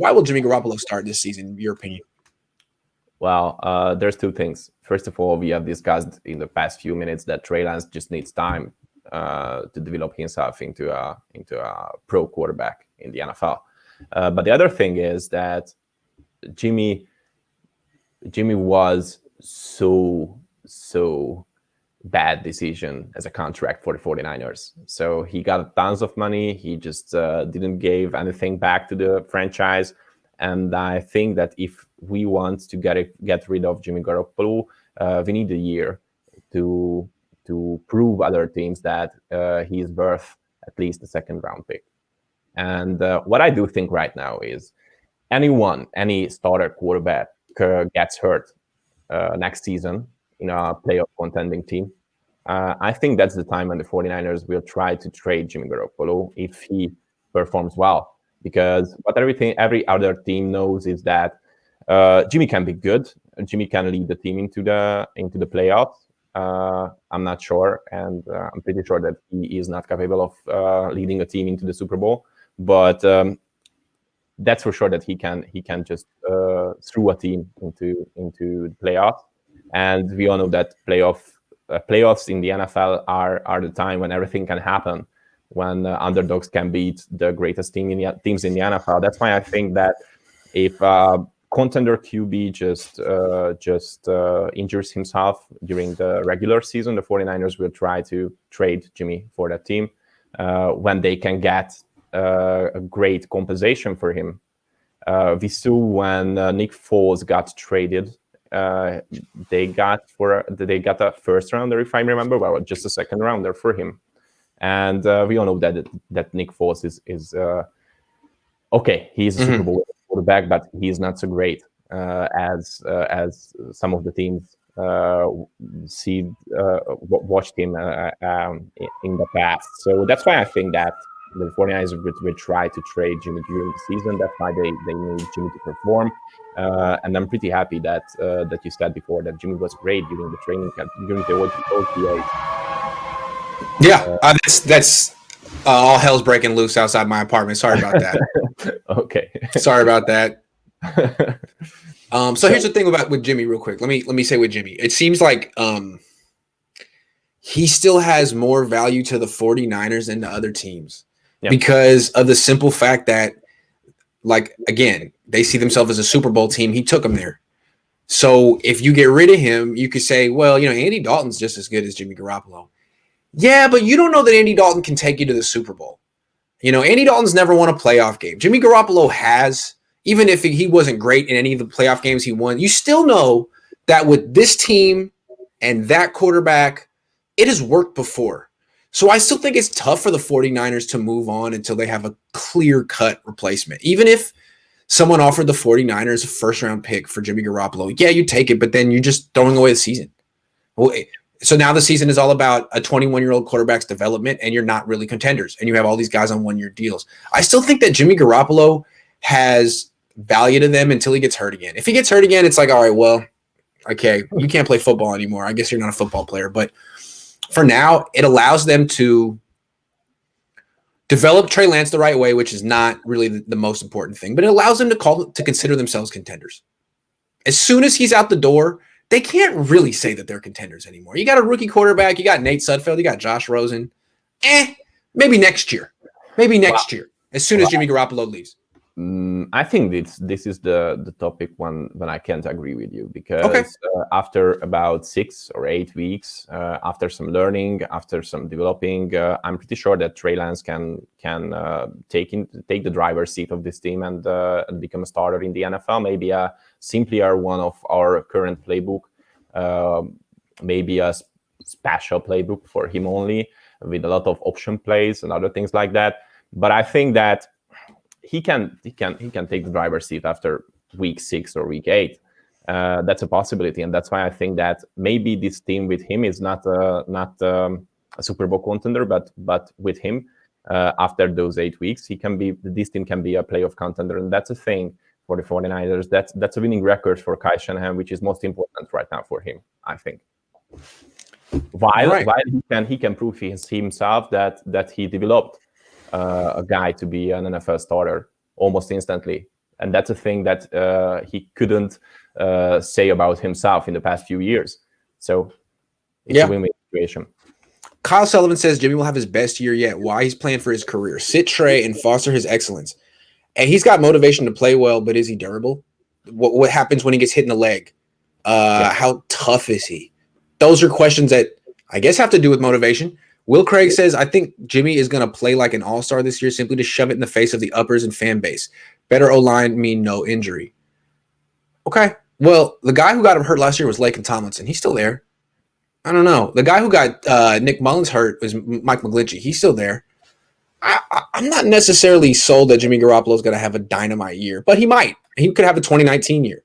Why will Jimmy Garoppolo start this season, in your opinion? Well, there's two things. First of all, we have discussed in the past few minutes that Trey Lance just needs time to develop himself into a pro quarterback in the NFL. But the other thing is that Jimmy was so bad decision as a contract for the 49ers. So he got tons of money. He just didn't give anything back to the franchise. And I think that if we want to get rid of Jimmy Garoppolo, we need a year to prove other teams that he is worth at least a second-round pick. And what I do think right now is any starter quarterback gets hurt next season in a playoff contending team, I think that's the time when the 49ers will try to trade Jimmy Garoppolo if he performs well. Because what every other team knows is that Jimmy can be good. Jimmy can lead the team into the playoffs. I'm not sure, and I'm pretty sure that he is not capable of leading a team into the Super Bowl. But that's for sure that he can just throw a team into the playoffs. And we all know that playoffs in the NFL are the time when everything can happen, when underdogs can beat the greatest teams in the NFL. That's why I think that if contender QB just injures himself during the regular season, the 49ers will try to trade Jimmy for that team when they can get a great compensation for him. We saw when Nick Foles got traded, they got a first rounder, if I remember, well, just a second rounder for him. And we all know that Nick Foles is okay. He's a Super Bowl quarterback, but he's not so great as some of the teams watched him in the past. So that's why I think that the 49ers will try to trade Jimmy during the season. That's why they need Jimmy to perform. And I'm pretty happy that you said before that Jimmy was great during the training camp, during the OTA. Yeah, that's all hell's breaking loose outside my apartment. Sorry about that. Okay. Sorry about that. So here's the thing with Jimmy real quick. Let me say with Jimmy, it seems like he still has more value to the 49ers than to other teams because of the simple fact that, like, again, they see themselves as a Super Bowl team. He took them there. So if you get rid of him, you could say, well, Andy Dalton's just as good as Jimmy Garoppolo. Yeah, but you don't know that Andy Dalton can take you to the Super Bowl. Andy Dalton's never won a playoff game. Jimmy Garoppolo has, even if he wasn't great in any of the playoff games he won, you still know that with this team and that quarterback, it has worked before. So I still think it's tough for the 49ers to move on until they have a clear-cut replacement. Even if someone offered the 49ers a first-round pick for Jimmy Garoppolo, yeah, you take it, but then you're just throwing away the season. So now the season is all about a 21-year-old quarterback's development, and you're not really contenders, and you have all these guys on one-year deals. I still think that Jimmy Garoppolo has value to them until he gets hurt again. If he gets hurt again, it's like, all right, well, okay, you can't play football anymore. I guess you're not a football player. But for now, it allows them to develop Trey Lance the right way, which is not really the most important thing, but it allows them to consider themselves contenders. As soon as he's out the door, they can't really say that they're contenders anymore. You got a rookie quarterback. You got Nate Sudfeld. You got Josh Rosen. Maybe next year. As soon as Jimmy Garoppolo leaves. I think this is the topic when I can't agree with you because after about 6 or 8 weeks, after some learning, after some developing, I'm pretty sure that Trey Lance can take the driver's seat of this team and become a starter in the NFL. Maybe a simpler one of our current playbook, maybe a special playbook for him only with a lot of option plays and other things like that. But I think that he can take the driver's seat after week 6 or week 8. That's a possibility, and that's why I think that maybe this team with him is not a Super Bowl contender, but with him after those 8 weeks, this team can be a playoff contender, and that's a thing for the 49ers. That's a winning record for Kyle Shanahan, which is most important right now for him, I think. While he can prove himself that he developed a guy to be an NFL starter almost instantly And that's a thing that he couldn't say about himself in the past few years. So it's a win-win situation. Kyle Sullivan says Jimmy will have his best year yet. Why? He's playing for his career. Sit Trey and foster his excellence. And he's got motivation to play well, but is he durable? What happens when he gets hit in the leg? How tough is he? Those are questions that I guess have to do with motivation. Will Craig says, I think Jimmy is going to play like an all-star this year simply to shove it in the face of the uppers and fan base. Better O-line mean no injury. Okay. Well, the guy who got him hurt last year was Laken Tomlinson. He's still there. I don't know. The guy who got Nick Mullins hurt was Mike McGlinchey. He's still there. I'm not necessarily sold that Jimmy Garoppolo is going to have a dynamite year, but he might. He could have a 2019 year.